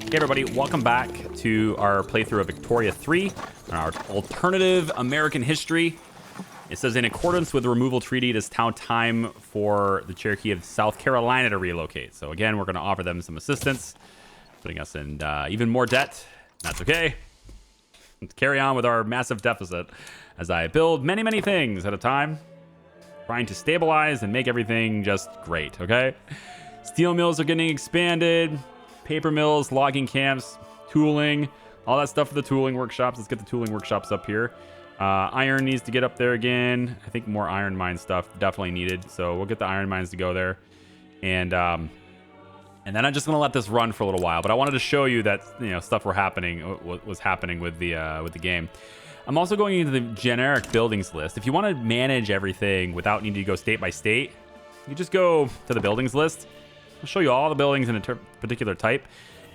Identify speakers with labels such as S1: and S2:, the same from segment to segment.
S1: Hey everybody, welcome back to our playthrough of Victoria 3, our alternative American history. It says, in accordance with the removal treaty, it is now time for the Cherokee of South Carolina to relocate. So again, we're going to offer them some assistance, putting us in even more debt. That's okay. Let's carry on with our massive deficit as I build many, many things at a time, trying to stabilize and make everything just great, okay? Steel mills are getting expanded. Paper mills, logging camps, tooling, all that stuff for the tooling workshops. Let's get the tooling workshops up here. Iron needs to get up there again. I think more iron mine stuff definitely needed. So we'll get the iron mines to go there. And then I'm just gonna let this run for a little while. But I wanted to show you that stuff was happening with the game. I'm also going into the generic buildings list. If you want to manage everything without needing to go state by state, you just go to the buildings list. I'll show you all the buildings in a particular type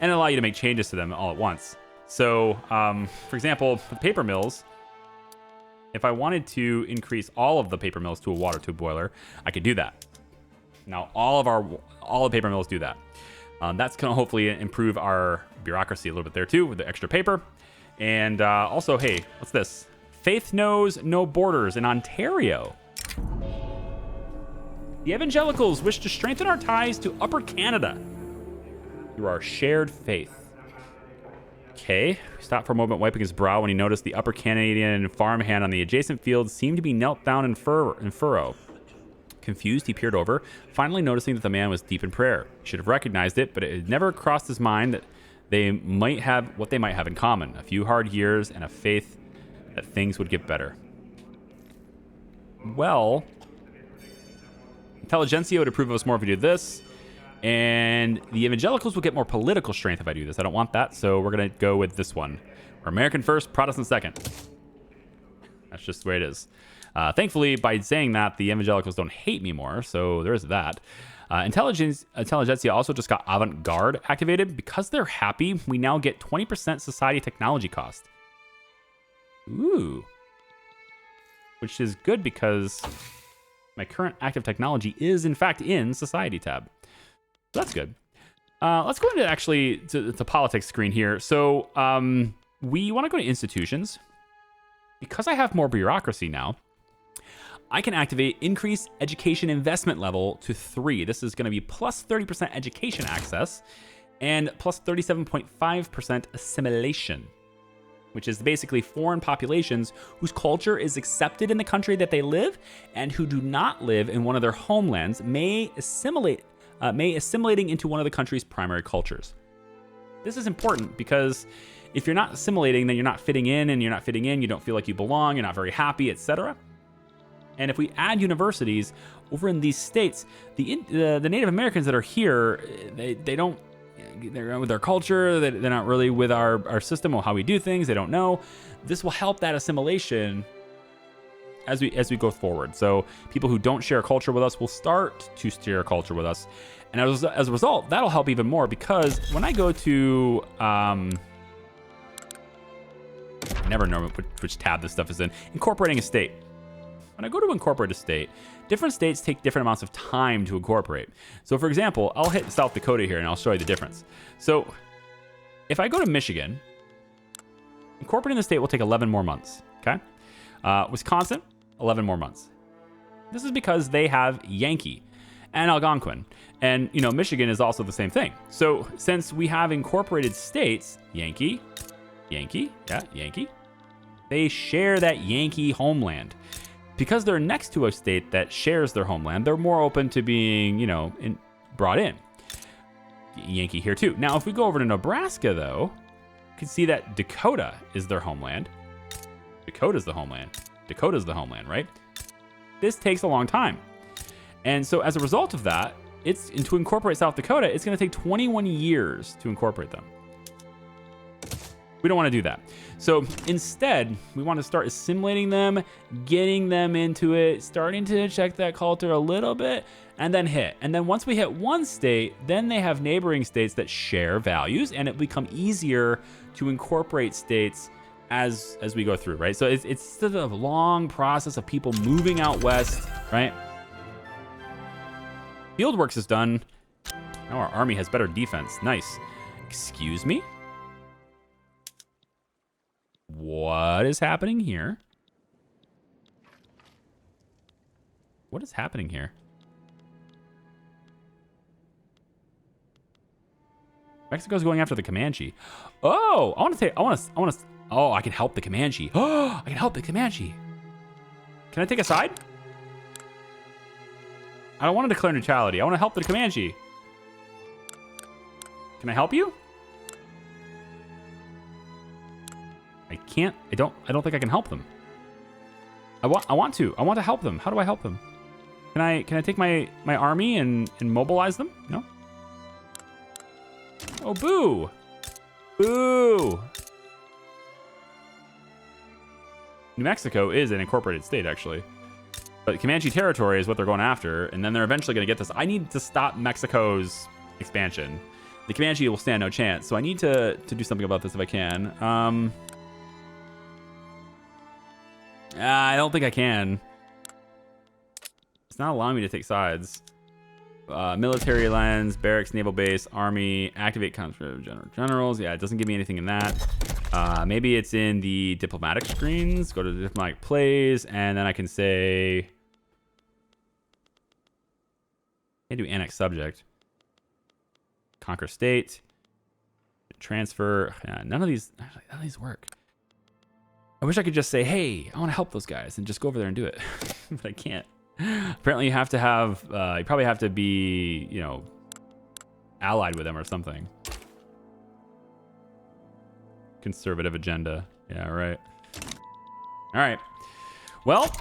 S1: and allow you to make changes to them all at once. So, for example, with paper mills, if I wanted to increase all of the paper mills to a water tube boiler, I could do that. Now, all the paper mills do that. That's going to hopefully improve our bureaucracy a little bit there too with the extra paper. And also, hey, what's this? Faith knows no borders in Ontario. The evangelicals wish to strengthen our ties to Upper Canada through our shared faith. Okay, we stopped for a moment, wiping his brow when he noticed the Upper Canadian farmhand on the adjacent field seemed to be knelt down in furrow. Confused, he peered over, finally noticing that the man was deep in prayer. He should have recognized it, but it had never crossed his mind that they might have what they might have in common: a few hard years and a faith that things would get better. Well, intelligentsia would approve of us more if we do this, and the evangelicals will get more political strength if I do this. I don't want that, so we're going to go with this one. We're American first, Protestant second. That's just the way it is. Thankfully, by saying that, the evangelicals don't hate me more, so there's that. Intelligentsia also just got avant-garde activated. Because they're happy, we now get 20% society technology cost. Ooh. Which is good because my current active technology is, in fact, in Society tab. So that's good. Let's go into actually to politics screen here. So we want to go to institutions. Because I have more bureaucracy now, I can activate increase education investment level to 3. This is going to be plus 30% education access and plus 37.5% assimilation, which is basically foreign populations whose culture is accepted in the country that they live and who do not live in one of their homelands may assimilating into one of the country's primary cultures. This is important because if you're not assimilating, then you're not fitting in, and you're not fitting in, you don't feel like you belong, you're not very happy, etc. And if we add universities over in these states, the Native Americans that are here, they're with their culture, they're not really with our system or how we do things, they don't know. This will help that assimilation as we go forward. So people who don't share culture with us will start to share culture with us. And as a result, that'll help even more, because when I go to, I never know which tab this stuff is in, incorporating a state. When I go to incorporate a state, different states take different amounts of time to incorporate. So for example, I'll hit South Dakota here and I'll show you the difference. So if I go to Michigan, incorporating the state will take 11 more months, okay? Wisconsin, 11 more months. This is because they have Yankee and Algonquin. And, Michigan is also the same thing. So since we have incorporated states, Yankee, they share that Yankee homeland. Because they're next to a state that shares their homeland, they're more open to being, brought in. Yankee here too. Now, if we go over to Nebraska, though, you can see that Dakota is their homeland. Dakota's the homeland. Dakota's the homeland, right? This takes a long time. And so as a result of that, to incorporate South Dakota, it's going to take 21 years to incorporate them. We don't want to do that. So instead, we want to start assimilating them, getting them into it, starting to check that culture a little bit, and then hit. And then once we hit one state, then they have neighboring states that share values, and it become easier to incorporate states as we go through, right? So it's sort of a long process of people moving out west, right? Fieldworks is done. Now our army has better defense. Nice. Excuse me? What is happening here? What is happening here? Mexico's going after the Comanche. Oh, oh, I can help the Comanche. Oh, I can help the Comanche. Can I take a side? I don't want to declare neutrality. I want to help the Comanche. Can I help you? I can't. I don't think I can help them. I want to help them. How do I help them? Can I take my army and mobilize them? No. Oh, boo. Boo. New Mexico is an incorporated state, actually. But Comanche territory is what they're going after, and then they're eventually going to get this. I need to stop Mexico's expansion. The Comanche will stand no chance, so I need to do something about this if I can. I don't think I can. It's not allowing me to take sides. Military lens, barracks, naval base, army, activate conscript generals. Yeah, it doesn't give me anything in that. Maybe it's in the diplomatic screens. Go to the diplomatic plays, and then I can say, I do annex subject, conquer state, transfer. None of these work. I wish I could just say, hey, I want to help those guys and just go over there and do it, but I can't. Apparently you have to have, you probably have to be, you know, allied with them or something. Conservative agenda. Yeah, right. All right. Well, the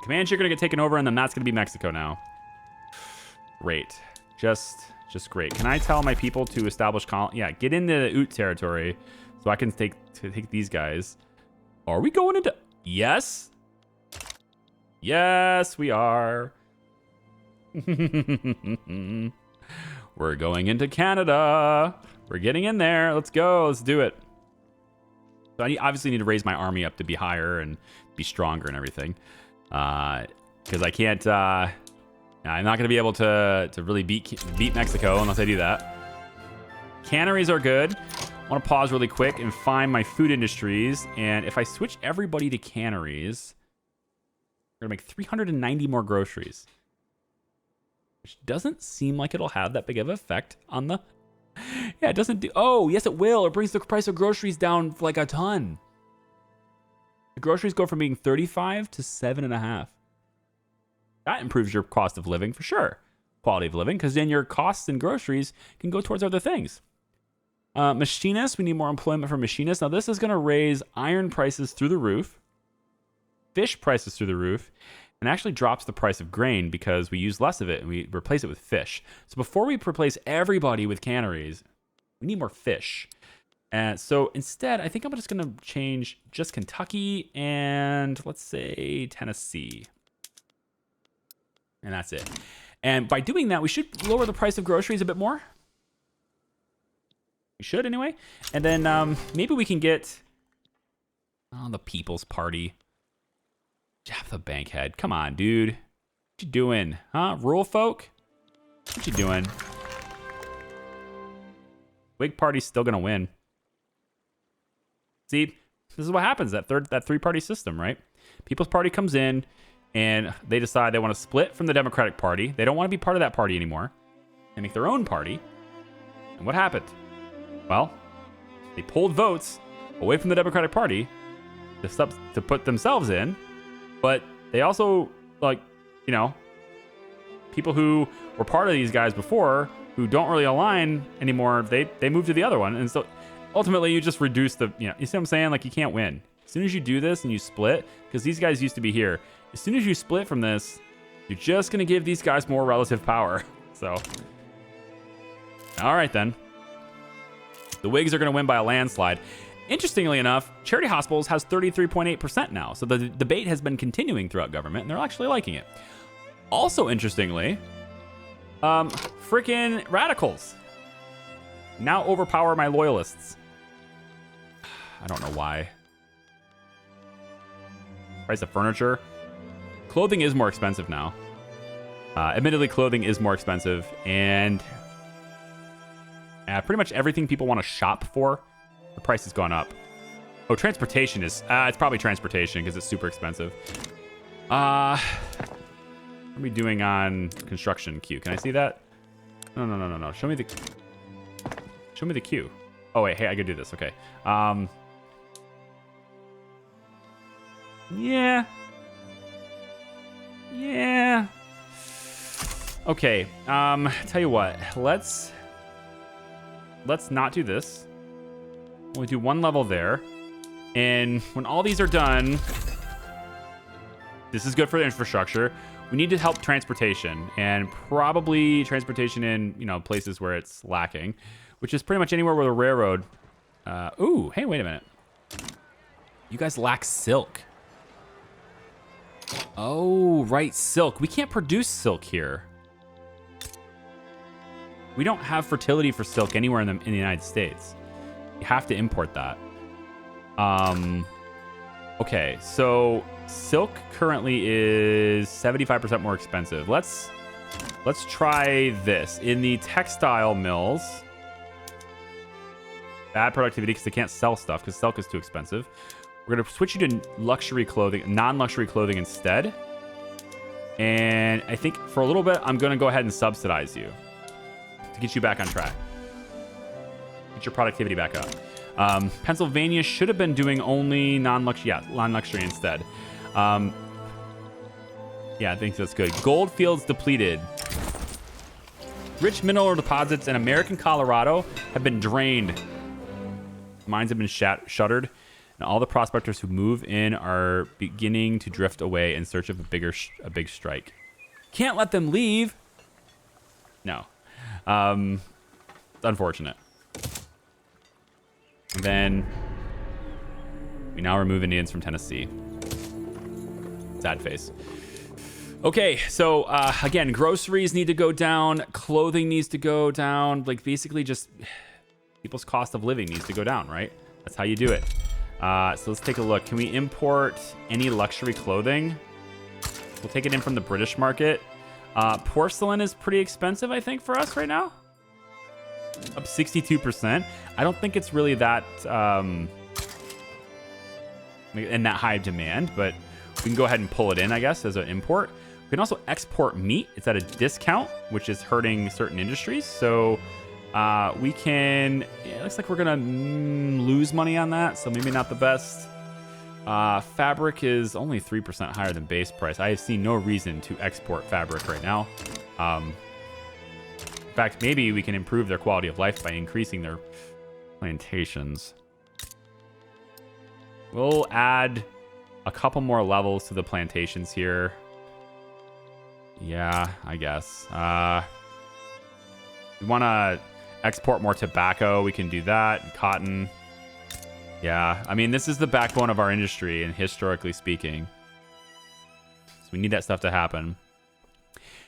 S1: Comanche are going to get taken over, and then that's going to be Mexico now. Great. Just great. Can I tell my people to establish yeah, get into the Ute territory so I can take these guys. Are we going into... Yes. Yes, we are. We're going into Canada. We're getting in there. Let's go. Let's do it. So I obviously need to raise my army up to be higher and be stronger and everything. Because I can't... I'm not going to be able to really beat Mexico unless I do that. Canneries are good. I want to pause really quick and find my food industries. And if I switch everybody to canneries... We're going to make 390 more groceries. Which doesn't seem like it'll have that big of an effect on the... Yeah, it doesn't do... Oh, yes, it will. It brings the price of groceries down like a ton. The groceries go from being 35 to 7.5. That improves your cost of living for sure. Quality of living, because then your costs and groceries can go towards other things. Machinists, we need more employment for machinists. Now, this is going to raise iron prices through the roof. Fish prices through the roof, and actually drops the price of grain because we use less of it and we replace it with fish. So before we replace everybody with canneries, we need more fish. And so instead, I think I'm just going to change just Kentucky and let's say Tennessee. And that's it. And by doing that, we should lower the price of groceries a bit more. We should anyway. And then maybe we can get the People's Party. Jeff the Bankhead. Come on, dude. What you doing? Huh? Rural folk? What you doing? Whig Party's still gonna win. See, this is what happens, that three-party system, right? People's Party comes in and they decide they want to split from the Democratic Party. They don't want to be part of that party anymore. They make their own party. And what happened? Well, they pulled votes away from the Democratic Party to put themselves in. But they also, like, you know, people who were part of these guys before, who don't really align anymore, they move to the other one. And so ultimately you just reduce the, you see what I'm saying? Like, you can't win. As soon as you do this and you split, because these guys used to be here, as soon as you split from this, you're just going to give these guys more relative power. So, all right then. The Whigs are going to win by a landslide. Interestingly enough, Charity Hospitals has 33.8% now. So the debate has been continuing throughout government, and they're actually liking it. Also, interestingly, freaking radicals now overpower my loyalists. I don't know why. Price of furniture. Clothing is more expensive now. Admittedly, clothing is more expensive, and Pretty much everything people want to shop for, the price has gone up. Oh, transportation is... it's probably transportation because it's super expensive. What are we doing on construction queue? Can I see that? No. Show me the queue. Oh, wait. Hey, I could do this. Okay. Yeah. Okay. Tell you what. Let's not do this. We'll do one level there. And when all these are done, this is good for the infrastructure. We need to help transportation, and probably transportation in, places where it's lacking, which is pretty much anywhere with a railroad. Ooh, hey, wait a minute. You guys lack silk. Oh, right, silk. We can't produce silk here. We don't have fertility for silk anywhere in the United States. You have to import that. Okay, so silk currently is 75% more expensive. Let's try this. In the textile mills, bad productivity because they can't sell stuff because silk is too expensive. We're gonna switch you to luxury clothing, non-luxury clothing instead. And I think for a little bit, I'm gonna go ahead and subsidize you to get you back on track. Get your productivity back up. Pennsylvania should have been doing only non-luxury, non-luxury instead. Yeah, I think that's good. Gold fields depleted. Rich mineral deposits in American Colorado have been drained. Mines have been shuttered, and all the prospectors who move in are beginning to drift away in search of a big strike. Can't let them leave. No. It's unfortunate. And then we now remove Indians from Tennessee. Sad face. Okay, so again, groceries need to go down. Clothing needs to go down. Like basically just people's cost of living needs to go down, right? That's how you do it. So let's take a look. Can we import any luxury clothing? We'll take it in from the British market. Porcelain is pretty expensive, I think, for us right now. Up 62%. I don't think it's really that in that high demand, but we can go ahead and pull it in, I guess, as an import. We can also export meat. It's at a discount, which is hurting certain industries. So we can... Yeah, it looks like we're going to lose money on that, so maybe not the best. Fabric is only 3% higher than base price. I see no reason to export fabric right now. In fact, maybe we can improve their quality of life by increasing their plantations. We'll add a couple more levels to the plantations here. Yeah, I guess. We want to export more tobacco. We can do that. Cotton. Yeah, I mean, this is the backbone of our industry, and historically speaking. So we need that stuff to happen.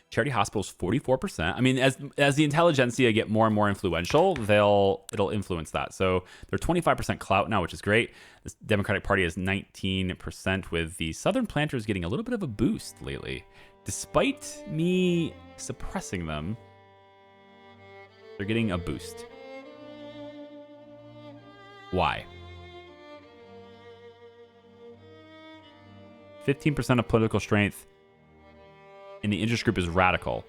S1: Charity hospitals, 44%. I mean, as the intelligentsia get more and more influential, it'll influence that. So they're 25% clout now, which is great. This Democratic Party is 19%, with the Southern planters getting a little bit of a boost lately. Despite me suppressing them, they're getting a boost. Why? 15% of political strength in the interest group is radical.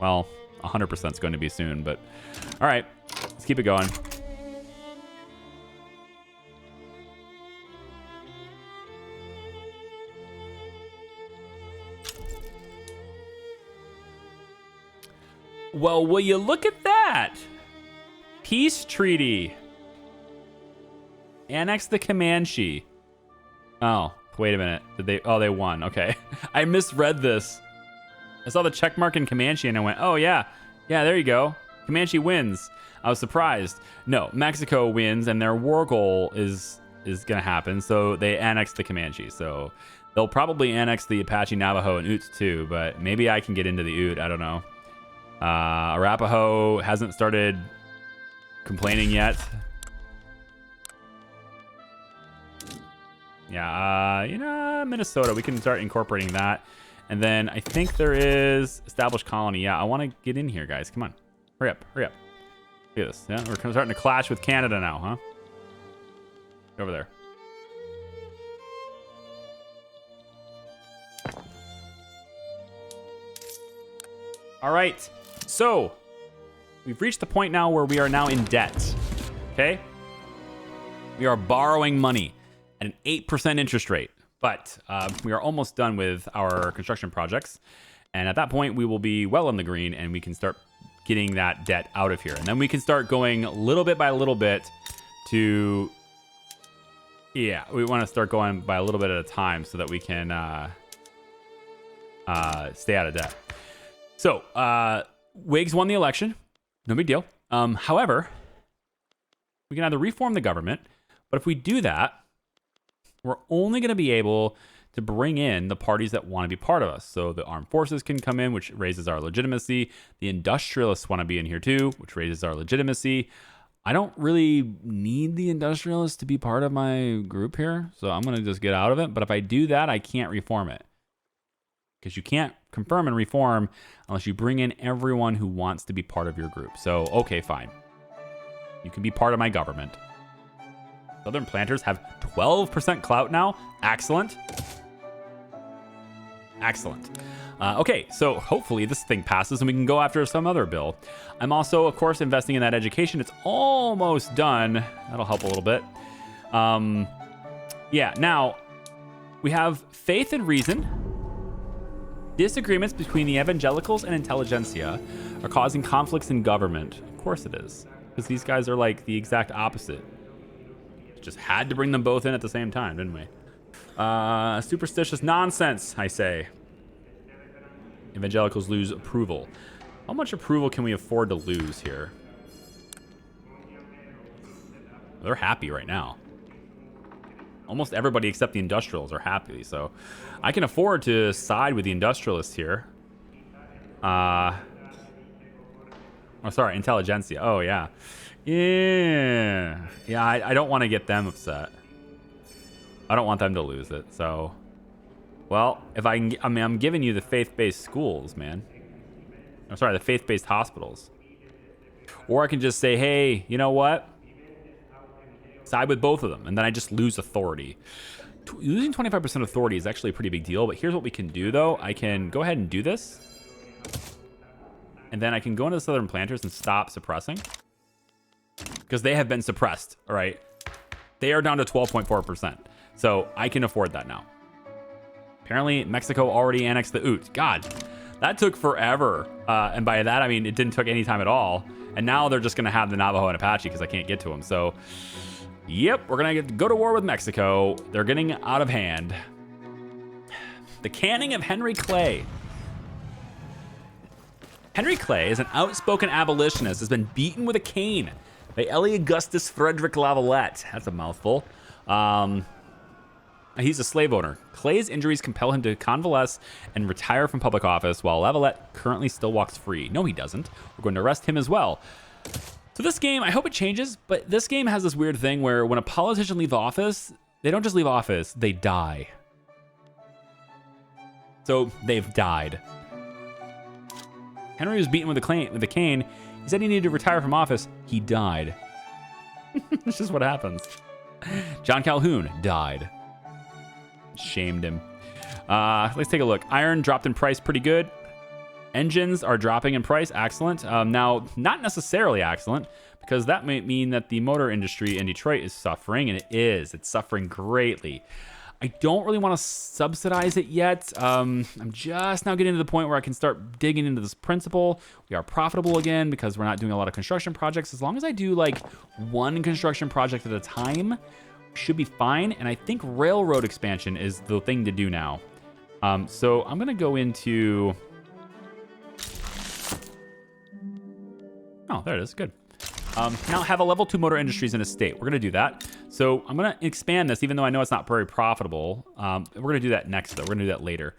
S1: Well, 100% is going to be soon, but all right, let's keep it going. Well, will you look at that? Peace treaty. Annex the Comanche. Oh, wait a minute. Did they? Oh, they won. Okay. I misread this. I saw the check mark in Comanche and I went, oh, yeah. Yeah, there you go. Comanche wins. I was surprised. No, Mexico wins and their war goal is going to happen. So they annex the Comanche. So they'll probably annex the Apache, Navajo, and Utes too. But maybe I can get into the Ute. I don't know. Arapaho hasn't started complaining yet. Yeah, Minnesota, we can start incorporating that. And then I think there is established colony. Yeah, I want to get in here, guys. Come on. Hurry up. Hurry up. Look at this. Yeah, we're starting to clash with Canada now, huh? Over there. All right. So we've reached the point now where we are now in debt. Okay? We are borrowing money at an 8% interest rate. But we are almost done with our construction projects. And at that point, we will be well in the green and we can start getting that debt out of here. And then we can start going little bit by little bit to... Yeah, we want to start going by a little bit at a time so that we can stay out of debt. So, Whigs won the election. No big deal. However, we can either reform the government, but if we do that, we're only going to be able to bring in the parties that want to be part of us. So the armed forces can come in, which raises our legitimacy. The industrialists want to be in here too, which raises our legitimacy. I don't really need the industrialists to be part of my group here, so I'm going to just get out of it. But if I do that, I can't reform it. Because you can't confirm and reform unless you bring in everyone who wants to be part of your group. So, okay, fine. You can be part of my government. Southern planters have 12% clout now. Excellent. Excellent. Okay, so hopefully this thing passes and we can go after some other bill. I'm also, of course, investing in that education. It's almost done. That'll help a little bit. Yeah, now we have faith and reason. Disagreements between the evangelicals and intelligentsia are causing conflicts in government. Of course it is, because these guys are like the exact opposite. Just had to bring them both in at the same time, didn't we? Superstitious nonsense, I say. Evangelicals lose approval. How much approval can we afford to lose here? They're happy right now. Almost everybody except the industrials are happy, so I can afford to side with the industrialists here. Oh, sorry, intelligentsia. Oh, yeah. Yeah, I don't want to get them upset. I don't want them to lose it, so... Well, if I can... I mean, I'm giving you the faith-based schools, man. I'm sorry, the faith-based hospitals. Or I can just say, hey, you know what? Side with both of them, and then I just lose authority. Losing 25% authority is actually a pretty big deal, but here's what we can do, though. I can go ahead and do this. And then I can go into the Southern Planters and stop suppressing. Because they have been suppressed, all right? They are down to 12.4%. So I can afford that now. Apparently, Mexico already annexed the Ute. God, that took forever. And by that, I mean, it didn't take any time at all. And now they're just going to have the Navajo and Apache because I can't get to them. So, yep, we're going to go to war with Mexico. They're getting out of hand. The canning of Henry Clay. Henry Clay is an outspoken abolitionist, has been beaten with a cane by Ellie Augustus Frederick Lavalette. That's a mouthful. He's a slave owner. Clay's injuries compel him to convalesce and retire from public office, while Lavalette currently still walks free. No, he doesn't. We're going to arrest him as well. So this game, I hope it changes, but this game has this weird thing where when a politician leaves office, they don't just leave office, they die. So they've died. Henry was beaten with a cane. He said he needed to retire from office. He died. It's just what happens. John Calhoun died. Shamed him. Let's take a look. Iron dropped in price pretty good. Engines are dropping in price. Excellent. Now, not necessarily excellent, because that might mean that the motor industry in Detroit is suffering, and it is. It's suffering greatly. I don't really want to subsidize it yet. I'm just now getting to the point where I can start digging into this principle. We are profitable again because we're not doing a lot of construction projects. As long as I do like one construction project at a time, should be fine. And I think railroad expansion is the thing to do now. So I'm going to go into... Oh, there it is. Good. Now have a level 2 motor industries in a state. We're going to do that. So I'm going to expand this, even though I know it's not very profitable. We're going to do that next, though. We're going to do that later.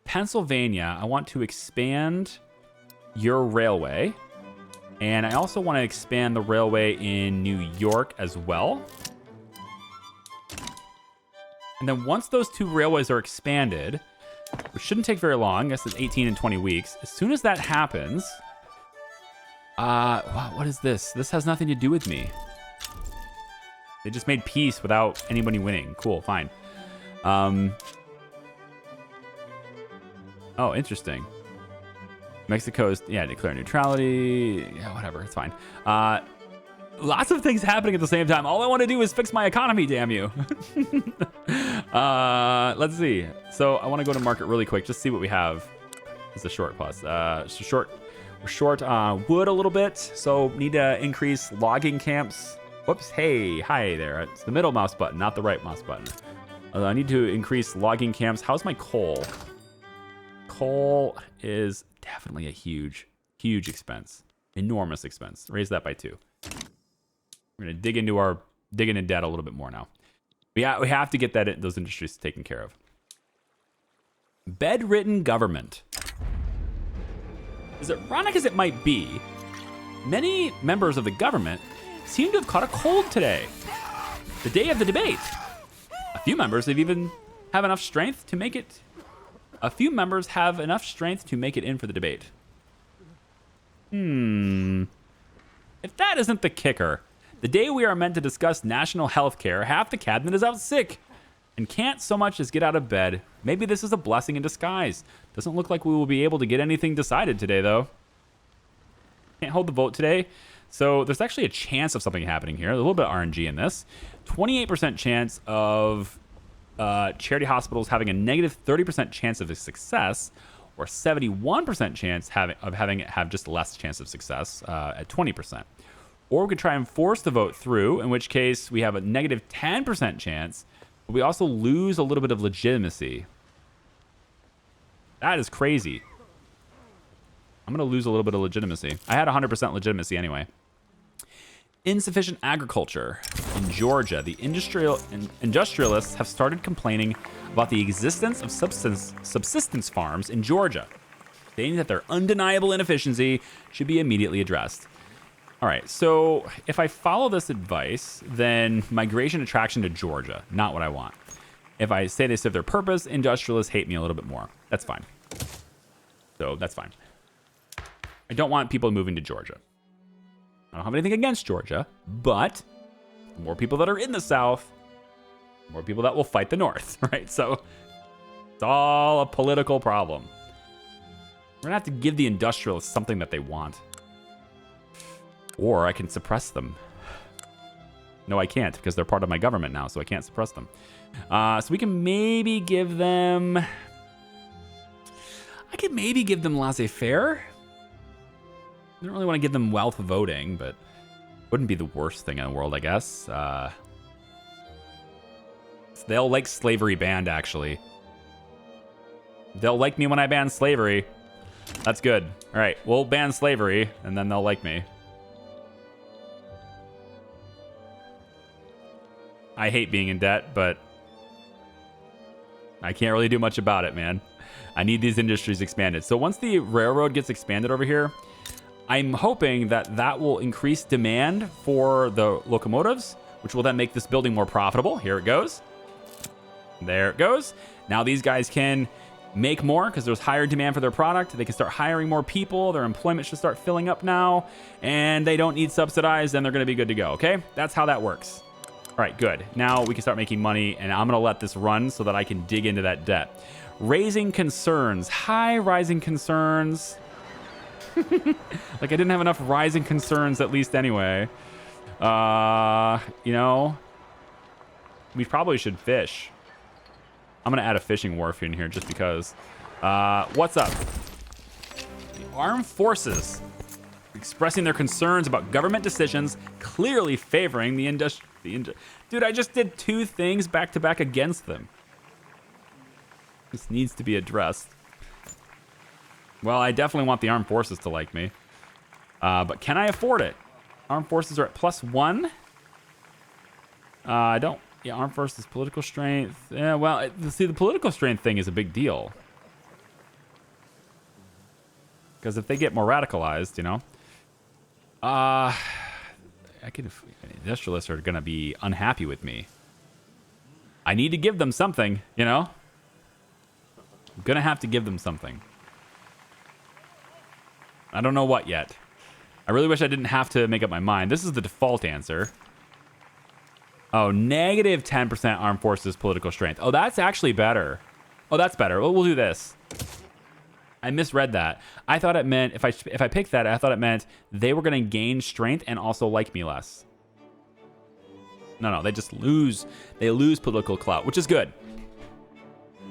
S1: Pennsylvania, I want to expand your railway. And I also want to expand the railway in New York as well. And then once those two railways are expanded, which shouldn't take very long, I guess it's 18 and 20 weeks. As soon as that happens, Wow, what is this? This has nothing to do with me. They just made peace without anybody winning. Cool, fine. Oh, interesting. Mexico's, yeah, declare neutrality. Yeah, whatever, it's fine. Lots of things happening at the same time. All I want to do is fix my economy, damn you. Let's see. So I want to go to market really quick, just see what we have. It's a short plus. We're short wood a little bit, so need to increase logging camps. Whoops, hey, hi there. It's the middle mouse button, not the right mouse button. I need to increase logging camps. How's my coal? Coal is definitely a huge expense. Enormous expense. Raise that by 2. We're gonna dig into debt a little bit more now. We have to get those industries taken care of. Bedridden government. As ironic as it might be, many members of the government seem to have caught a cold today, the day of the debate. A few members have enough strength to make it. A few members have enough strength to make it in for the debate. If that isn't the kicker, the day we are meant to discuss national health care, half the cabinet is out sick and can't so much as get out of bed. Maybe this is a blessing in disguise. Doesn't look like we will be able to get anything decided today, though. Can't hold the vote today. So there's actually a chance of something happening here. There's a little bit of RNG in this. 28% chance of charity hospitals having a negative 30% chance of success, or 71% chance of having it have just less chance of success at 20%. Or we could try and force the vote through, in which case we have a negative 10% chance, but we also lose a little bit of legitimacy. That is crazy. I'm going to lose a little bit of legitimacy. I had 100% legitimacy anyway. Insufficient agriculture. In Georgia, the industrialists have started complaining about the existence of subsistence farms in Georgia, stating that their undeniable inefficiency should be immediately addressed. All right, so if I follow this advice, then migration attraction to Georgia, not what I want. If I say they serve their purpose, industrialists hate me a little bit more. That's fine. So that's fine. I don't want people moving to Georgia. I don't have anything against Georgia, but the more people that are in the South, the more people that will fight the North, right? So it's all a political problem. We're gonna have to give the industrialists something that they want. Or I can suppress them. No, I can't, because they're part of my government now, so I can't suppress them. So we can maybe give them... I could maybe give them laissez-faire. I don't really want to give them wealth voting, but wouldn't be the worst thing in the world, I guess. They'll like slavery banned, actually. They'll like me when I ban slavery. That's good. All right, we'll ban slavery, and then they'll like me. I hate being in debt, but I can't really do much about it, man. I need these industries expanded. So once the railroad gets expanded over here, I'm hoping that that will increase demand for the locomotives, which will then make this building more profitable. Here it goes. There it goes. Now these guys can make more because there's higher demand for their product. They can start hiring more people. Their employment should start filling up now, and they don't need subsidized, and they're going to be good to go, okay? That's how that works. All right, good. Now we can start making money, and I'm going to let this run so that I can dig into that debt. Raising concerns. High rising concerns. Like, I didn't have enough rising concerns at least anyway. You know, we probably should fish. I'm going to add a fishing wharf in here just because. What's up? The armed forces expressing their concerns about government decisions clearly favoring the industry. Dude, I just did 2 things back to back against them. This needs to be addressed. Well, I definitely want the armed forces to like me. But can I afford it? Armed forces are at +1. I don't... Yeah, armed forces, political strength. Yeah, well, see, the political strength thing is a big deal. Because if they get more radicalized, you know... industrialists are going to be unhappy with me. I need to give them something, you know? I'm going to have to give them something. I don't know what yet. I really wish I didn't have to make up my mind. This is the default answer. Oh, negative 10% armed forces political strength. Oh, that's actually better. Oh, that's better. We'll do this. I misread that. I thought it meant, if I picked that, I thought it meant they were going to gain strength and also like me less. No, they just lose. They lose political clout, which is good.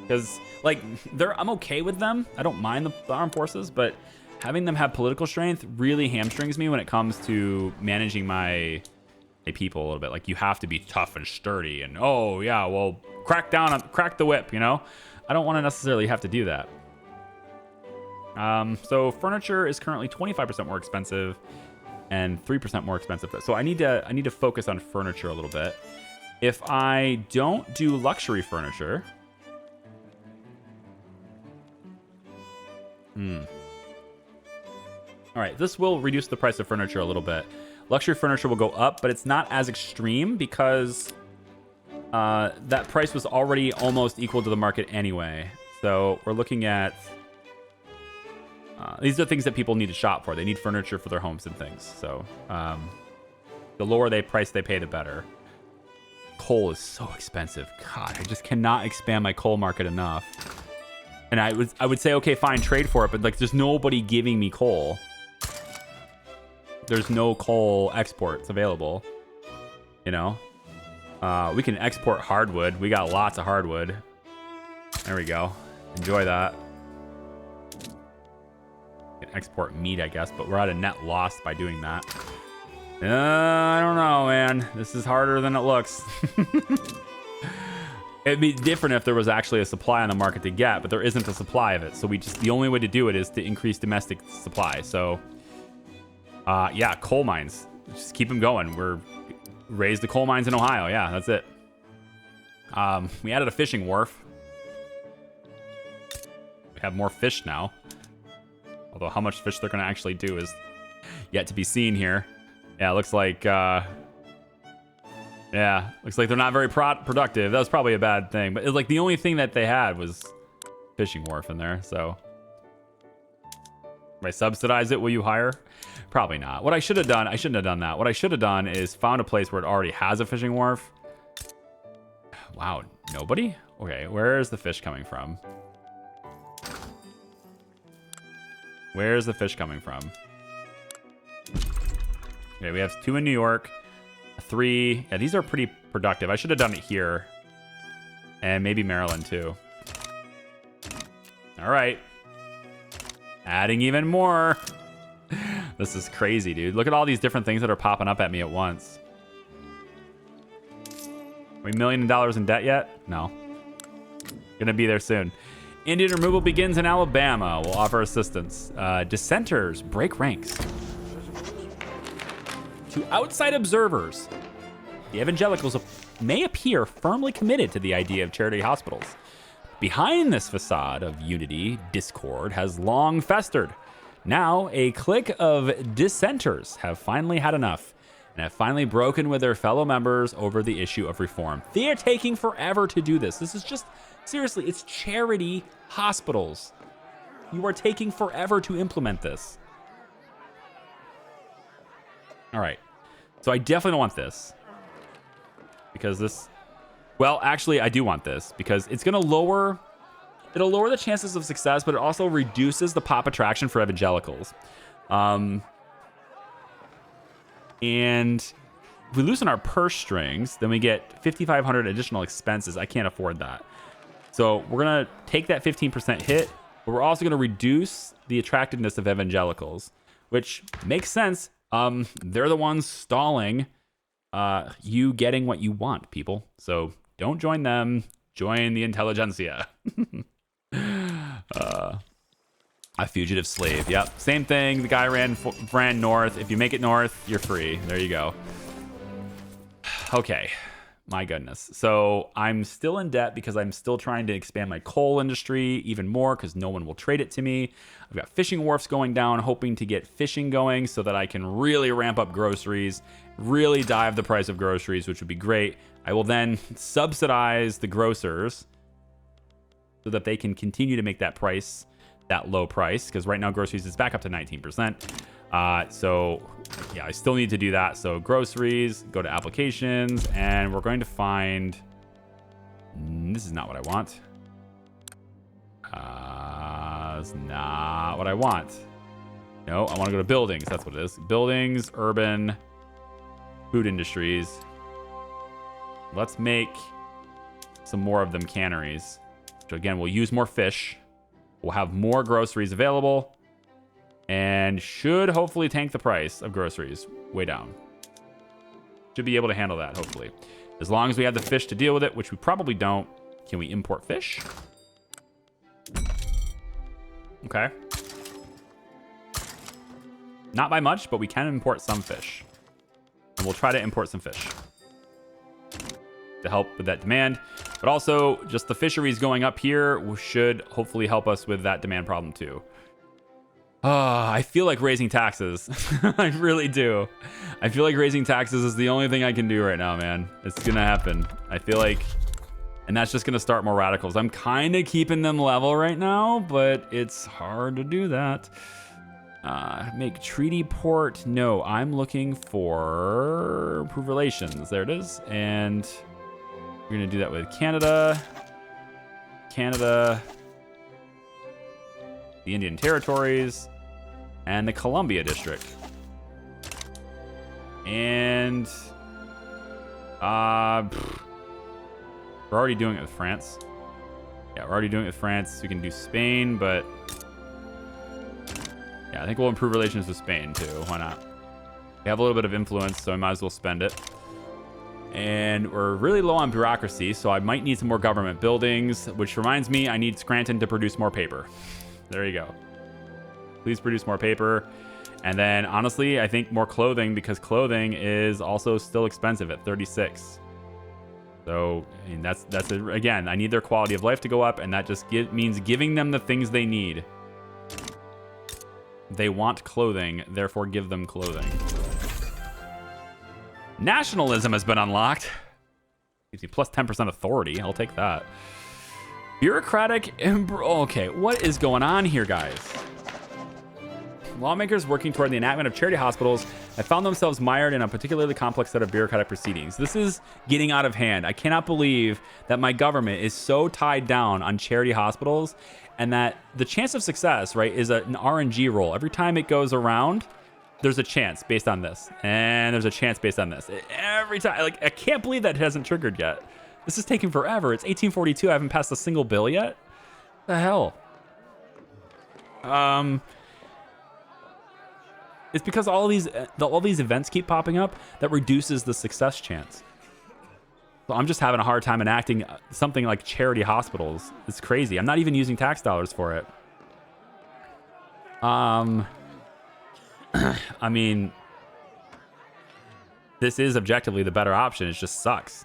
S1: Because, like, I'm okay with them. I don't mind the armed forces, but having them have political strength really hamstrings me when it comes to managing my people a little bit. Like, you have to be tough and sturdy and, oh, yeah, well, crack the whip, you know? I don't want to necessarily have to do that. So furniture is currently 25% more expensive and 3% more expensive. So I need to focus on furniture a little bit. If I don't do luxury furniture, all right, this will reduce the price of furniture a little bit. Luxury furniture will go up, but it's not as extreme because that price was already almost equal to the market anyway. So we're looking at these are things that people need to shop for. They need furniture for their homes and things. So the lower they pay, the better. Coal is so expensive. God, I just cannot expand my coal market enough. And I would say, okay, fine, trade for it, but like, there's nobody giving me coal. There's no coal exports available. You know, we can export hardwood. We got lots of hardwood. There we go. Enjoy that. We can export meat, I guess, but we're at a net loss by doing that. I don't know, man. This is harder than it looks. It'd be different if there was actually a supply on the market to get, but there isn't a supply of it. So the only way to do it is to increase domestic supply. So, yeah, coal mines. Just keep them going. Raise the coal mines in Ohio. Yeah, that's it. We added a fishing wharf. We have more fish now. Although how much fish they're going to actually do is yet to be seen here. Yeah, it looks like... yeah, looks like they're not very productive. That was probably a bad thing. But it's like the only thing that they had was fishing wharf in there. So if I subsidize it, will you hire? Probably not. What I should have done, I shouldn't have done that. What I should have done is found a place where it already has a fishing wharf. Wow, nobody? Okay, where is the fish coming from? Where's the fish coming from? Okay, we have 2 in New York. 3. Yeah, these are pretty productive. I should have done it here. And maybe Maryland, too. All right. Adding even more. This is crazy, dude. Look at all these different things that are popping up at me at once. Are we $1 million in debt yet? No. Gonna be there soon. Indian removal begins in Alabama. We'll offer assistance. Dissenters break ranks. To outside observers, the evangelicals may appear firmly committed to the idea of charity hospitals. Behind this facade of unity, discord has long festered. Now, a clique of dissenters have finally had enough and have finally broken with their fellow members over the issue of reform. They are taking forever to do this. This is just, seriously, it's charity hospitals. You are taking forever to implement this. All right. So I definitely don't want this. Because this... Well, actually, I do want this. Because it's going to lower... It'll lower the chances of success, but it also reduces the pop attraction for evangelicals. And if we loosen our purse strings, then we get 5,500 additional expenses. I can't afford that. So we're going to take that 15% hit, but we're also going to reduce the attractiveness of evangelicals, which makes sense. They're the ones stalling you getting what you want, people. So don't join them. Join the intelligentsia. A fugitive slave. Yep. Same thing. The guy ran north. If you make it north, you're free. There you go. Okay. My goodness. So I'm still in debt because I'm still trying to expand my coal industry even more because no one will trade it to me. I've got fishing wharfs going down, hoping to get fishing going so that I can really ramp up groceries, really dive the price of groceries, which would be great. I will then subsidize the grocers so that they can continue to make that price, that low price, because right now groceries is back up to 19%. So yeah, I still need to do that. So groceries, go to applications, and we're going to find, this is not what I want. It's not what I want. No, I want to go to buildings. That's what it is. Buildings, urban, food industries. Let's make some more of them canneries. So again, we'll use more fish. We'll have more groceries available. And should hopefully tank the price of groceries way down. Should be able to handle that, hopefully. As long as we have the fish to deal with it, which we probably don't. Can we import fish? Okay. Not by much, but we can import some fish. And we'll try to import some fish to help with that demand. But also, just the fisheries going up here should hopefully help us with that demand problem too. I feel like raising taxes. I really do. I feel like raising taxes is the only thing I can do right now, man. It's gonna happen. I feel like, and that's just gonna start more radicals. I'm kind of keeping them level right now, but it's hard to do that. Make treaty port. No, I'm looking for improve relations. There it is. And we're gonna do that with Canada, the Indian Territories, and the Columbia District. And we're already doing it with France. Yeah, we're already doing it with France. We can do Spain, but yeah, I think we'll improve relations with Spain too. Why not? We have a little bit of influence, so I might as well spend it. And we're really low on bureaucracy, so I might need some more government buildings, which reminds me I need Scranton to produce more paper. There you go. Please produce more paper. And then, honestly, I think more clothing, because clothing is also still expensive at 36. So, I mean, that's it. Again, I need their quality of life to go up, and that just means giving them the things they need. They want clothing, therefore give them clothing. Nationalism has been unlocked. Gives you plus 10% authority. I'll take that. Bureaucratic. Okay, what is going on here, guys? Lawmakers working toward the enactment of charity hospitals have found themselves mired in a particularly complex set of bureaucratic proceedings. This is getting out of hand. I cannot believe that my government is so tied down on charity hospitals, and that the chance of success, right, is an RNG roll. Every time it goes around, there's a chance based on this, and there's a chance based on this. Every time, like, I can't believe that it hasn't triggered yet. This is taking forever. It's 1842. I haven't passed a single bill yet. What the hell? It's because all these events keep popping up that reduces the success chance. So I'm just having a hard time enacting something like charity hospitals. It's crazy. I'm not even using tax dollars for it. I mean, this is objectively the better option. It just sucks.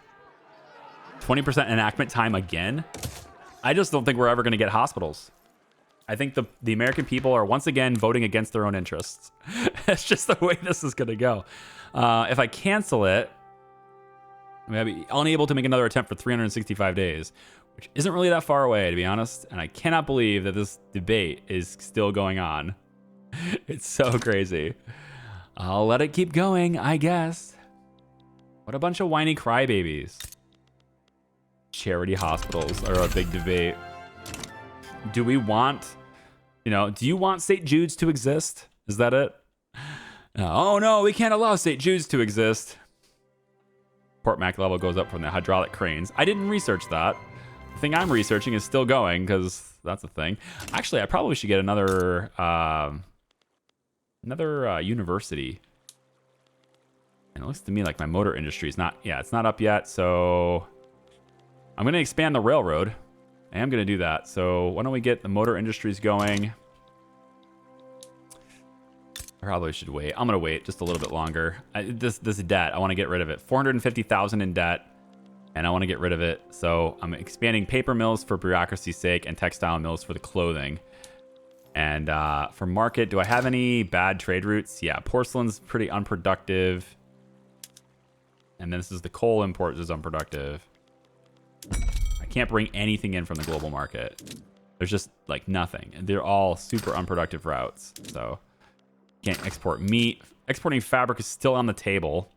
S1: 20% enactment time again? I just don't think we're ever going to get hospitals. I think the American people are once again voting against their own interests. It's just the way this is going to go. If I cancel it, I'll be unable to make another attempt for 365 days, which isn't really that far away, to be honest. And I cannot believe that this debate is still going on. It's so crazy. I'll let it keep going, I guess. What a bunch of whiny crybabies. Charity hospitals are a big debate. Do we want, do you want St. Jude's to exist? Is that it? Oh no, we can't allow St. Jude's to exist. Port Mac level goes up from the hydraulic cranes. I didn't research that. The thing I'm researching is still going, because that's a thing. Actually, I probably should get another university. And it looks to me like my motor industry is not, it's not up yet. So I'm going to expand the railroad. I am going to do that. So why don't we get the motor industries going? I probably should wait. I'm going to wait just a little bit longer. This debt, I want to get rid of it. 450,000 in debt, and I want to get rid of it. So I'm expanding paper mills for bureaucracy's sake and textile mills for the clothing. And for market, do I have any bad trade routes? Yeah, porcelain's pretty unproductive. And then this is the coal import is unproductive. I can't bring anything in from the global market. There's just like nothing. And they're all super unproductive routes. So Can't export meat. Exporting fabric is still on the table,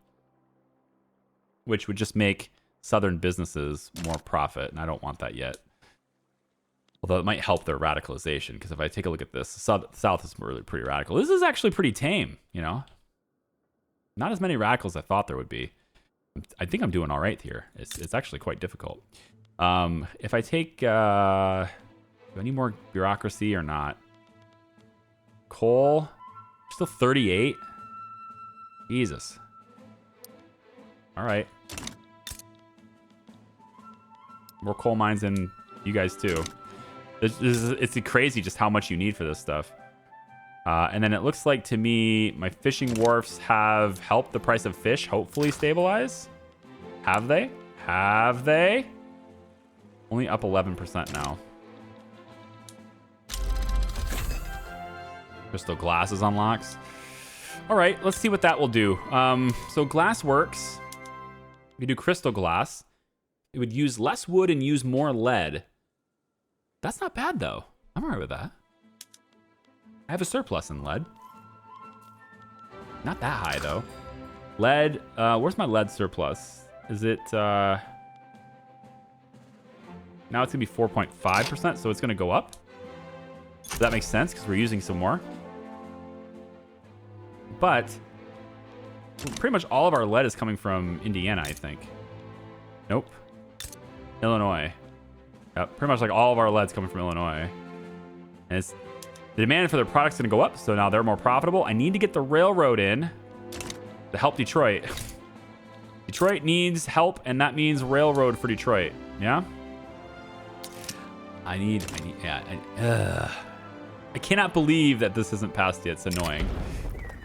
S1: which would just make southern businesses more profit, and I don't want that yet. Although it might help their radicalization, because if I take a look at this, South is really pretty radical. This is actually pretty tame, you know? Not as many radicals as I thought there would be. I think I'm doing all right here. It's actually quite difficult. If I take... do I need more bureaucracy or not? Coal? Still 38? Jesus. All right. More coal mines than you guys too. It's crazy just how much you need for this stuff. And then it looks like to me, my fishing wharfs have helped the price of fish hopefully stabilize. Have they? Have they? Only up 11% now. Crystal glasses unlocks. All right, let's see what that will do. So glass works. We do crystal glass. It would use less wood and use more lead. That's not bad, though. I'm all right with that. I have a surplus in lead. Not that high, though. Lead, where's my lead surplus? Is it, now it's gonna be 4.5%, so it's gonna go up. Does that make sense? Because we're using some more. But pretty much all of our lead is coming from Indiana, I think. Nope. Illinois. Yep, pretty much like all of our lead's coming from Illinois. And it's, the demand for their product's gonna go up, so now they're more profitable. I need to get the railroad in to help Detroit. Detroit needs help, and that means railroad for Detroit. Yeah? I cannot believe that this isn't passed yet. It's annoying.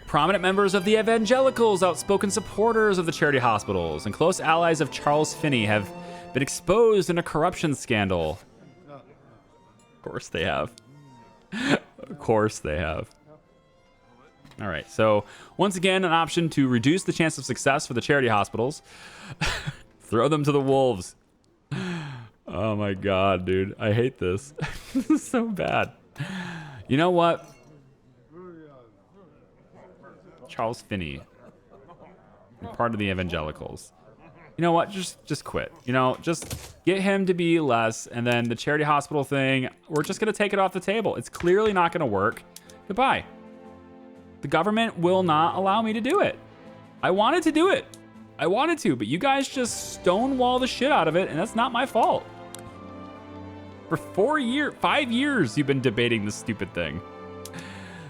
S1: Prominent members of the evangelicals, outspoken supporters of the charity hospitals, and close allies of Charles Finney have been exposed in a corruption scandal. Of course they have. Of course they have. All right, so once again, an option to reduce the chance of success for the charity hospitals. Throw them to the wolves. Oh my God, dude. I hate this. This is so bad. You know what? Charles Finney. You're part of the evangelicals. You know what? Just quit. You know, just get him to be less, and then the charity hospital thing, we're just going to take it off the table. It's clearly not going to work. Goodbye. The government will not allow me to do it. I wanted to do it. I wanted to, but you guys just stonewall the shit out of it, and that's not my fault. For 5 years, you've been debating this stupid thing.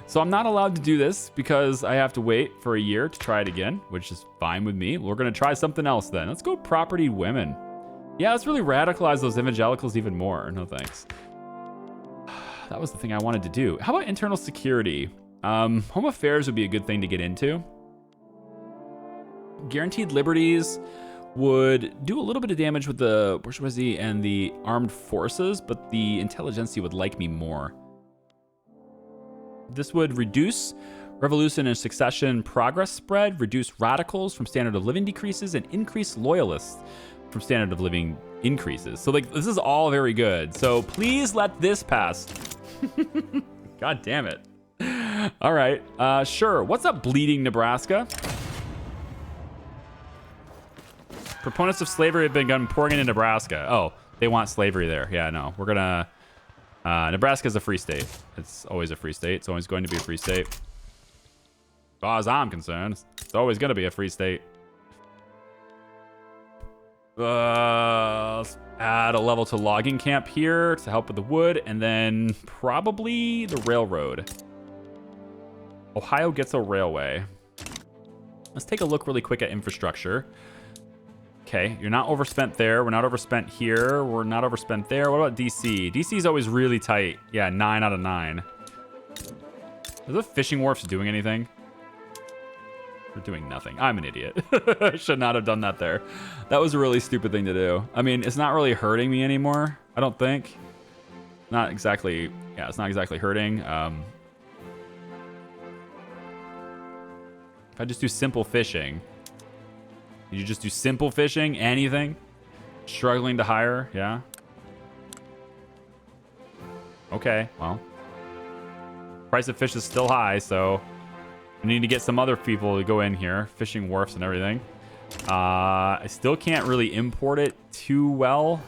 S1: So I'm not allowed to do this because I have to wait for a year to try it again, which is fine with me. We're going to try something else then. Let's go property women. Yeah, let's really radicalize those evangelicals even more. No thanks. That was the thing I wanted to do. How about internal security? Home affairs would be a good thing to get into. Guaranteed liberties would do a little bit of damage with the bourgeoisie and the armed forces, but the intelligentsia would like me more. This would reduce revolution and succession progress spread, reduce radicals from standard of living decreases, and increase loyalists from standard of living increases. So like, this is all very good. So please let this pass. God damn it. All right, sure. What's up, bleeding Nebraska? Proponents of slavery have begun pouring into Nebraska. Oh, they want slavery there. Yeah, no, we're gonna... Nebraska's a free state. It's always a free state. It's always going to be a free state. As far as I'm concerned, it's always going to be a free state. Let's add a level to logging camp here to help with the wood, and then probably the railroad. Ohio gets a railway. Let's take a look really quick at infrastructure. Okay, you're not overspent there. We're not overspent here. We're not overspent there. What about DC? DC is always really tight. Yeah, 9 out of 9. Are the fishing wharfs doing anything? They're doing nothing. I'm an idiot. I should not have done that there. That was a really stupid thing to do. I mean, it's not really hurting me anymore, I don't think. Not exactly. Yeah, it's not exactly hurting. If I just do simple fishing. Did you just do simple fishing? Anything? Struggling to hire? Yeah. Okay, well. Price of fish is still high, so We need to get some other people to go in here, fishing wharfs and everything. I still can't really import it too well.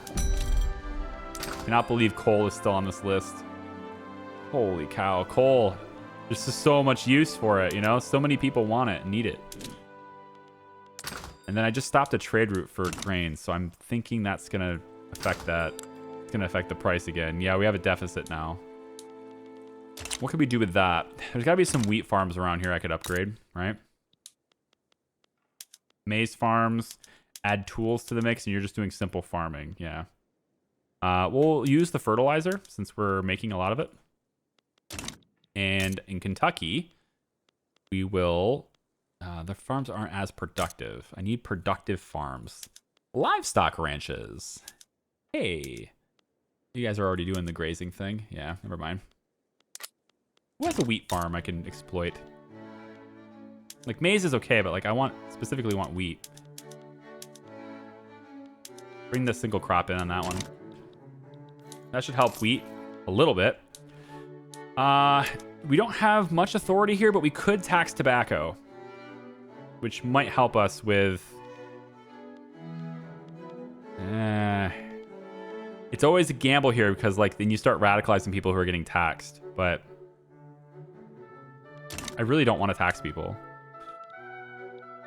S1: Cannot believe coal is still on this list. Holy cow, coal. There's just so much use for it, you know? So many people want it and need it. And then I just stopped a trade route for grain, so I'm thinking that's going to affect that. It's going to affect the price again. Yeah, we have a deficit now. What could we do with that? There's got to be some wheat farms around here I could upgrade, right? Maize farms, add tools to the mix, and you're just doing simple farming. Yeah. We'll use the fertilizer since we're making a lot of it. And in Kentucky, we will... the farms aren't as productive. I need productive farms. Livestock ranches. Hey. You guys are already doing the grazing thing. Yeah, never mind. Who has a wheat farm I can exploit? Like, maize is okay, but, like, I specifically want wheat. Bring the single crop in on that one. That should help wheat a little bit. We don't have much authority here, but we could tax tobacco, which might help us with... It's always a gamble here because, like, then you start radicalizing people who are getting taxed. But I really don't want to tax people.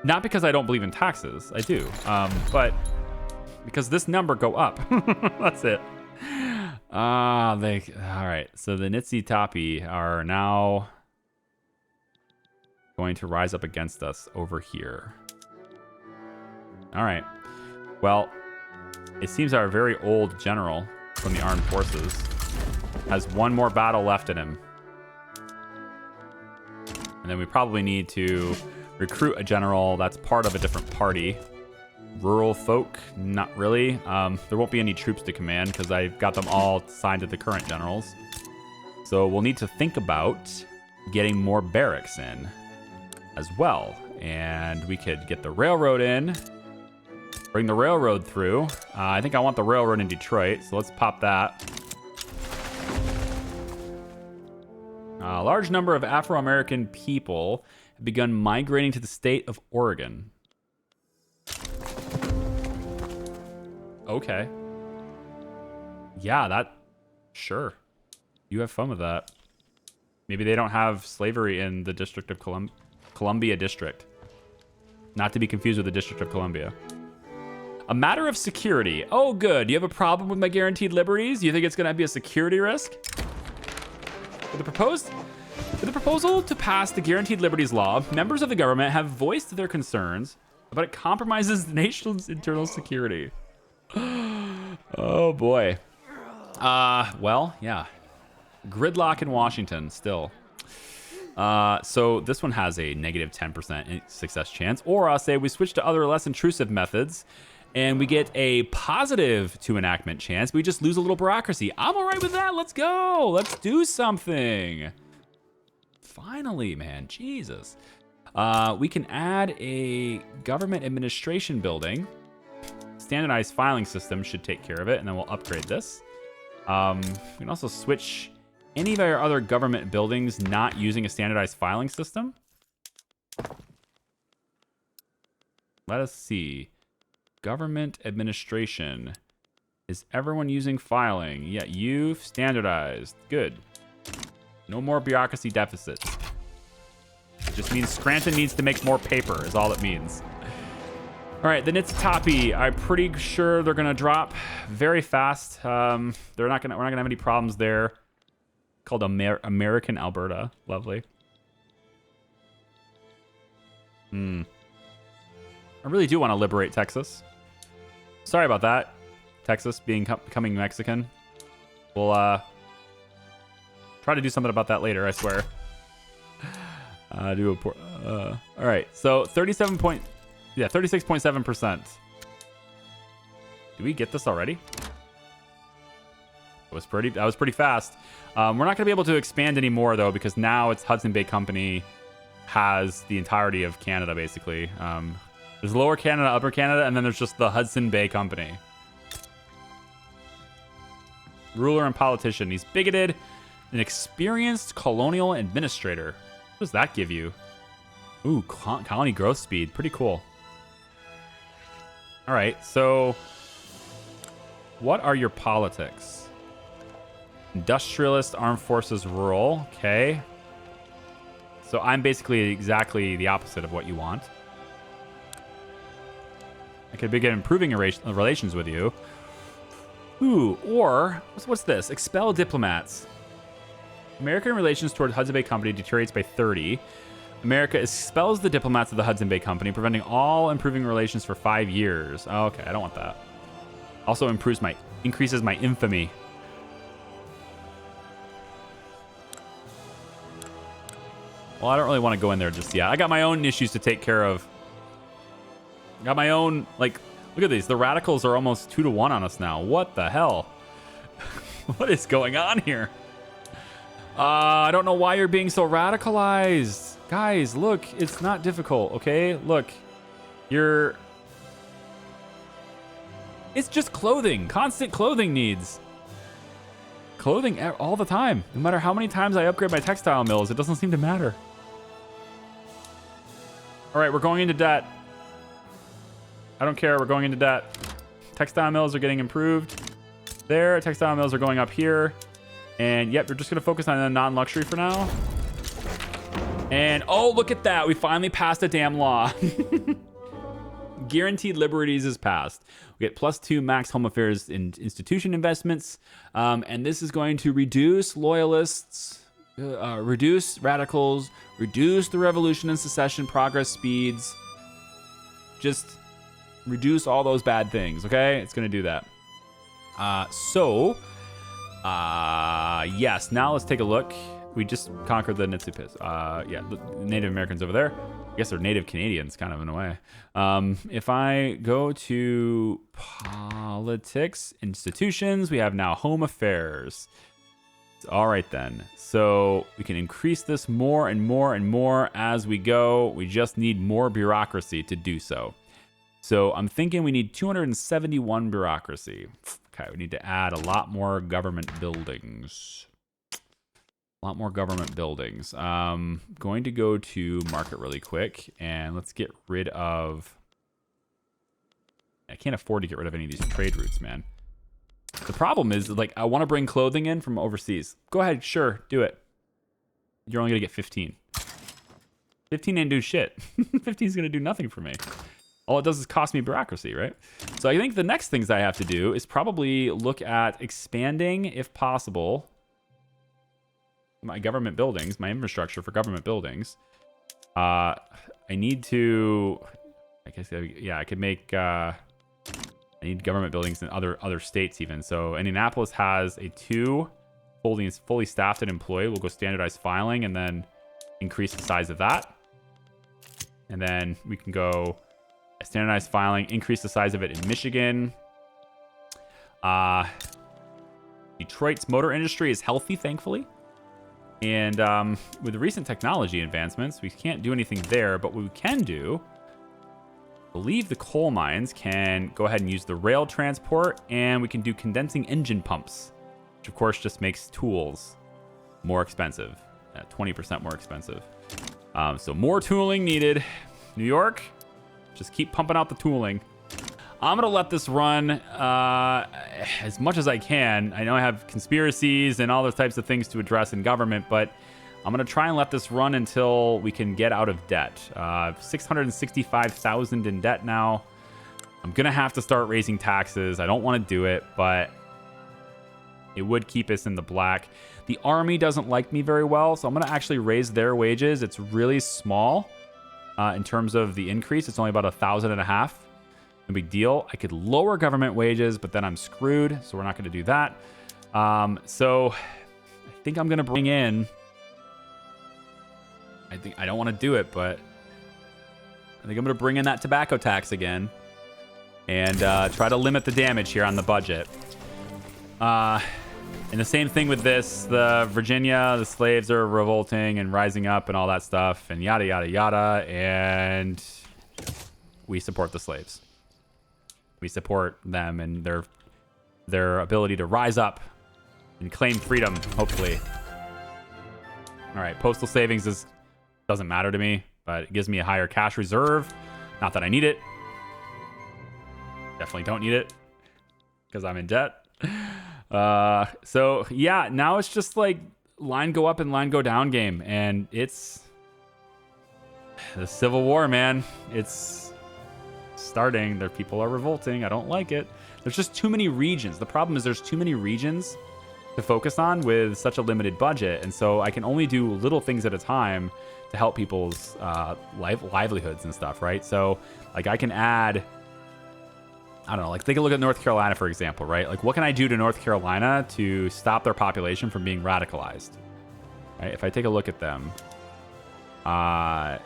S1: Not because I don't believe in taxes. I do. But because this number go up. That's it. All right. So the Nitsi Tapi are now going to rise up against us over here. All right. Well, it seems our very old general from the armed forces has one more battle left in him. And then we probably need to recruit a general that's part of a different party. Rural folk, not really. There won't be any troops to command because I've got them all signed to the current generals. So we'll need to think about getting more barracks in as well. And we could get the railroad in. Bring the railroad through. I think I want the railroad in Detroit, so let's pop that. A large number of Afro-American people have begun migrating to the state of Oregon. Okay. Yeah, sure. You have fun with that. Maybe they don't have slavery in the District of Columbia District. Not to be confused with the District of Columbia. A matter of security. Oh, good. You have a problem with my guaranteed liberties? You think it's going to be a security risk? With the proposal to pass the Guaranteed Liberties Law, members of the government have voiced their concerns about it compromises the nation's internal security. Oh, boy. Well, yeah. Gridlock in Washington, still. So this one has a negative 10% success chance. Or I'll say we switch to other less intrusive methods, and we get a positive to enactment chance. We just lose a little bureaucracy. I'm all right with that. Let's go. Let's do something. Finally, man. Jesus. We can add a government administration building. Standardized filing system should take care of it, and then we'll upgrade this. We can also switch any of our other government buildings not using a standardized filing system. Let us see. Government administration. Is everyone using filing? Yeah, you've standardized. Good. No more bureaucracy deficits. It just means Scranton needs to make more paper, is all it means. All right, the Nitsitapi, I'm pretty sure they're gonna drop very fast. We're not gonna have any problems there. Called American Alberta. Lovely. I really do want to liberate Texas. Sorry about that, Texas becoming Mexican. We'll try to do something about that later, I swear. All right, so 36.7%. Did we get this already? That was pretty fast. We're not gonna be able to expand anymore though, because now it's Hudson Bay Company has the entirety of Canada basically. There's Lower Canada, Upper Canada, and then there's just the Hudson Bay Company. Ruler and politician. He's bigoted, an experienced colonial administrator. What does that give you? Ooh, colony growth speed. Pretty cool. All right, so what are your politics? Industrialist, armed forces, rural. Okay. So I'm basically exactly the opposite of what you want. I could begin improving relations with you. Ooh, or what's this? Expel diplomats. American relations toward Hudson Bay Company deteriorates by 30. America expels the diplomats of the Hudson Bay Company, preventing all improving relations for 5 years. Oh, okay, I don't want that. Also increases my infamy. Well, I don't really want to go in there just yet. I got my own issues to take care of. I got my own, like, look at these. The radicals are almost 2-to-1 on us now. What the hell? What is going on here? I don't know why you're being so radicalized. Guys, look, it's not difficult, okay? Look, it's just clothing. Constant clothing needs. Clothing all the time. No matter how many times I upgrade my textile mills, it doesn't seem to matter. All right, we're going into debt. I don't care. We're going into debt. Textile mills are getting improved. There, textile mills are going up here. And yep, we're just going to focus on the non-luxury for now. And oh, look at that. We finally passed a damn law. Guaranteed liberties is passed. We get +2 max home affairs in institution investments. And this is going to reduce loyalists, reduce radicals, reduce the revolution and secession progress speeds. Just reduce all those bad things, okay? It's going to do that. Yes, now let's take a look. We just conquered the Nitsupis. Yeah, the Native Americans over there. I guess they're Native Canadians, kind of in a way. If I go to politics, institutions, we have now home affairs. All right, then. So we can increase this more and more and more as we go. We just need more bureaucracy to do so. So I'm thinking we need 271 bureaucracy. Okay, we need to add a lot more government buildings. A lot more government buildings. Going to go to market really quick, and let's get rid of... I can't afford to get rid of any of these trade routes, man. The problem is, like, I want to bring clothing in from overseas. Go ahead, sure, do it. You're only going to get 15. 15 ain't do shit. 15 is going to do nothing for me. All it does is cost me bureaucracy, right? So I think the next things I have to do is probably look at expanding, if possible, my government buildings, my infrastructure for government buildings. I need to, I guess, yeah, I could make, I need government buildings in other states even. So Indianapolis has a 2 fully staffed and employed. We'll go standardized filing and then increase the size of that. And then we can go standardized filing, increase the size of it in Michigan. Detroit's motor industry is healthy, thankfully. And with the recent technology advancements, we can't do anything there. But what we can do, I believe the coal mines can go ahead and use the rail transport, and we can do condensing engine pumps, which of course just makes tools more expensive, 20% more expensive. So more tooling needed. New York, just keep pumping out the tooling. I'm going to let this run as much as I can. I know I have conspiracies and all those types of things to address in government, but I'm going to try and let this run until we can get out of debt. 665,000 in debt now. I'm going to have to start raising taxes. I don't want to do it, but it would keep us in the black. The army doesn't like me very well, so I'm going to actually raise their wages. It's really small in terms of the increase. It's only about 1,500. No big deal. I could lower government wages, but then I'm screwed, so we're not going to do that. So I think I'm going to bring in... I don't want to do it, but I think I'm going to bring in that tobacco tax again and try to limit the damage here on the budget. And the same thing with this. The Virginia, the slaves are revolting and rising up and all that stuff and yada, yada, yada. And we support the slaves. We support them and their ability to rise up and claim freedom, hopefully. All right, postal savings doesn't matter to me, but it gives me a higher cash reserve. Not that I need it. Definitely don't need it because I'm in debt. So yeah, now it's just like line go up and line go down game, and it's the Civil War, man. It's starting. There, people are revolting. I don't like it. There's just too many regions. The problem is there's too many regions to focus on with such a limited budget, and so I can only do little things at a time to help people's livelihoods and stuff, right? So like I can add, I don't know, like take a look at North Carolina, for example, right? Like what can I do to North Carolina to stop their population from being radicalized? Right? If I take a look at them, and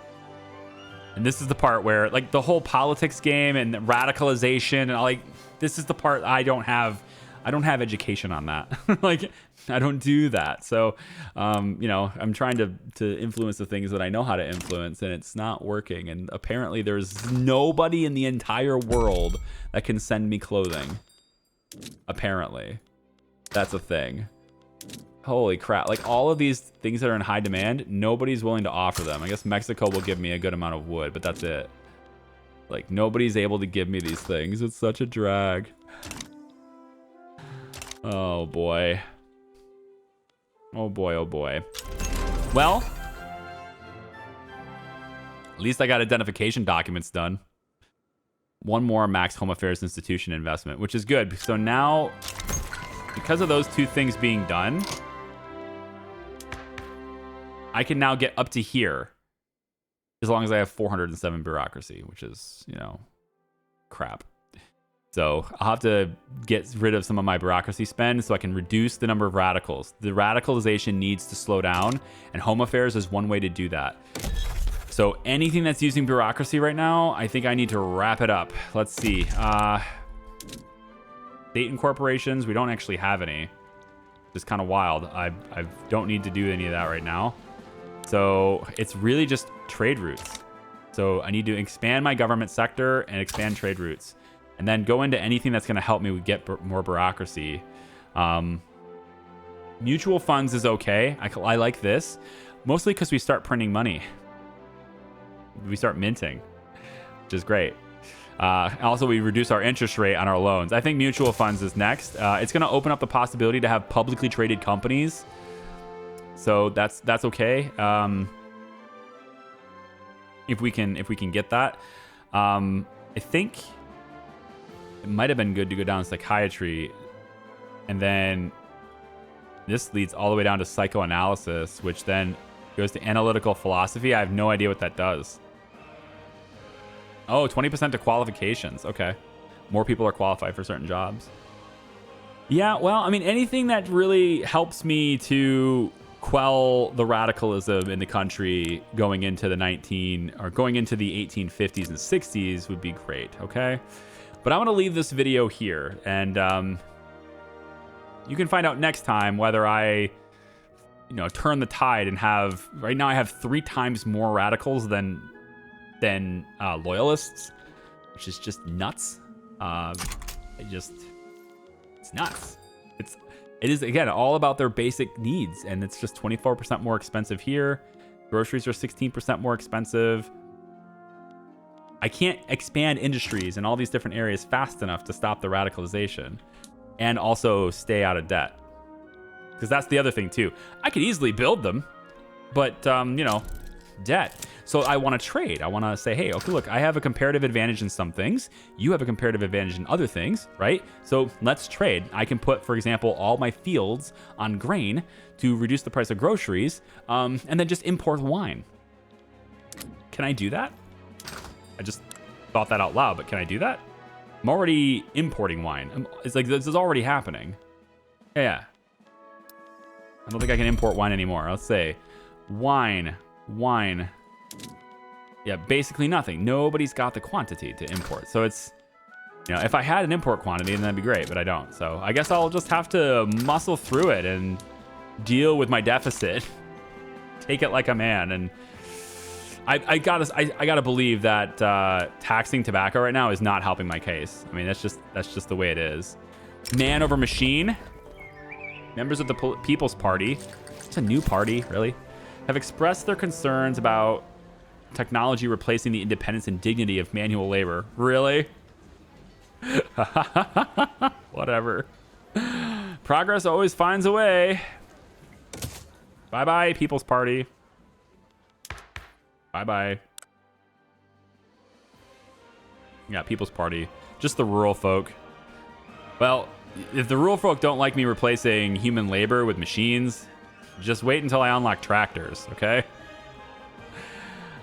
S1: this is the part where like the whole politics game and radicalization and like, this is the part I don't have education on that. Like I don't do that. So, you know, I'm trying to influence the things that I know how to influence, and it's not working. And apparently there's nobody in the entire world that can send me clothing. Apparently. That's a thing. Holy crap. Like all of these things that are in high demand, nobody's willing to offer them. I guess Mexico will give me a good amount of wood, but that's it. Like nobody's able to give me these things. It's such a drag. Oh boy. Oh boy, oh boy. Well, at least I got identification documents done. One more Max Home Affairs Institution investment, which is good. So now, because of those two things being done, I can now get up to here as long as I have 407 bureaucracy, which is, you know, crap. So I'll have to get rid of some of my bureaucracy spend so I can reduce the number of radicals. The radicalization needs to slow down, and Home Affairs is one way to do that. So anything that's using bureaucracy right now, I think I need to wrap it up. Let's see. State and corporations, we don't actually have any. It's kind of wild. I don't need to do any of that right now. So it's really just trade routes. So I need to expand my government sector and expand trade routes, and then go into anything that's going to help me get more bureaucracy. Mutual funds is okay. I like this, mostly because we start printing money. We start minting, which is great. Also, we reduce our interest rate on our loans. I think mutual funds is next. It's going to open up the possibility to have publicly traded companies. So that's okay. If we can get that, I think it might have been good to go down psychiatry, and then this leads all the way down to psychoanalysis, which then goes to analytical philosophy. I have no idea what that does. Oh, 20% to qualifications. Okay. More people are qualified for certain jobs. Yeah, well, I mean, anything that really helps me to quell the radicalism in the country going into the 1850s and 60s would be great, okay? But I'm going to leave this video here, and you can find out next time whether I, you know, turn the tide and have, right now I have 3 times more radicals than loyalists, which is just nuts. It's nuts. It is, again, all about their basic needs, and it's just 24% more expensive here. Groceries are 16% more expensive. I can't expand industries in all these different areas fast enough to stop the radicalization and also stay out of debt. Because that's the other thing, too. I could easily build them, but, you know, debt. So I want to trade. I want to say, hey, okay, look, I have a comparative advantage in some things. You have a comparative advantage in other things, right? So let's trade. I can put, for example, all my fields on grain to reduce the price of groceries, and then just import wine. Can I do that? I just thought that out loud, but can I do that? I'm already importing wine. It's like, this is already happening. Yeah. I don't think I can import wine anymore. Let's say wine. Yeah, basically nothing. Nobody's got the quantity to import. So it's, you know, if I had an import quantity, then that'd be great, but I don't. So I guess I'll just have to muscle through it and deal with my deficit. Take it like a man. And I gotta believe that taxing tobacco right now is not helping my case. I mean, that's just the way it is. Man over machine. Members of the People's Party. It's a new party, really. Have expressed their concerns about technology replacing the independence and dignity of manual labor. Really? Whatever. Progress always finds a way. Bye-bye, People's Party. Bye-bye. Yeah, People's Party. Just the rural folk. Well, if the rural folk don't like me replacing human labor with machines, just wait until I unlock tractors, okay?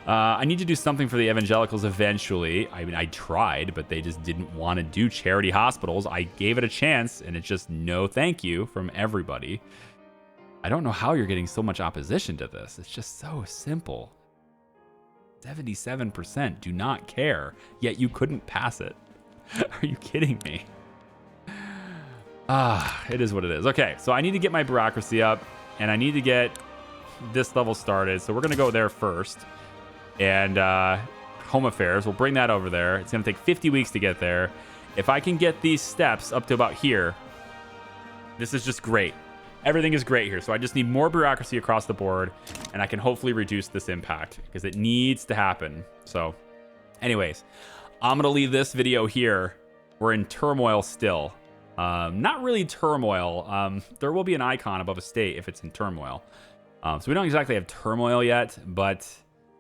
S1: I need to do something for the evangelicals eventually. I mean, I tried, but they just didn't want to do charity hospitals. I gave it a chance, and it's just no thank you from everybody. I don't know how you're getting so much opposition to this. It's just so simple. 77% do not care, yet you couldn't pass it. Are you kidding me? It is what it is. Okay, so I need to get my bureaucracy up, and I need to get this level started. So we're going to go there first. And Home Affairs, we'll bring that over there. It's going to take 50 weeks to get there. If I can get these steps up to about here, this is just great. Everything is great here. So I just need more bureaucracy across the board, and I can hopefully reduce this impact because it needs to happen. So anyways, I'm going to leave this video here. We're in turmoil still. Not really turmoil. There will be an icon above a state if it's in turmoil. So we don't exactly have turmoil yet, but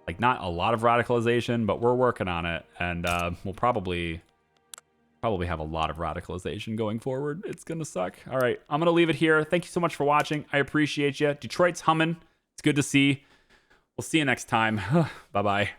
S1: like not a lot of radicalization, but we're working on it. And we'll probably have a lot of radicalization going forward. It's going to suck. All right, I'm going to leave it here. Thank you so much for watching. I appreciate you. Detroit's humming. It's good to see. We'll see you next time. Bye-bye.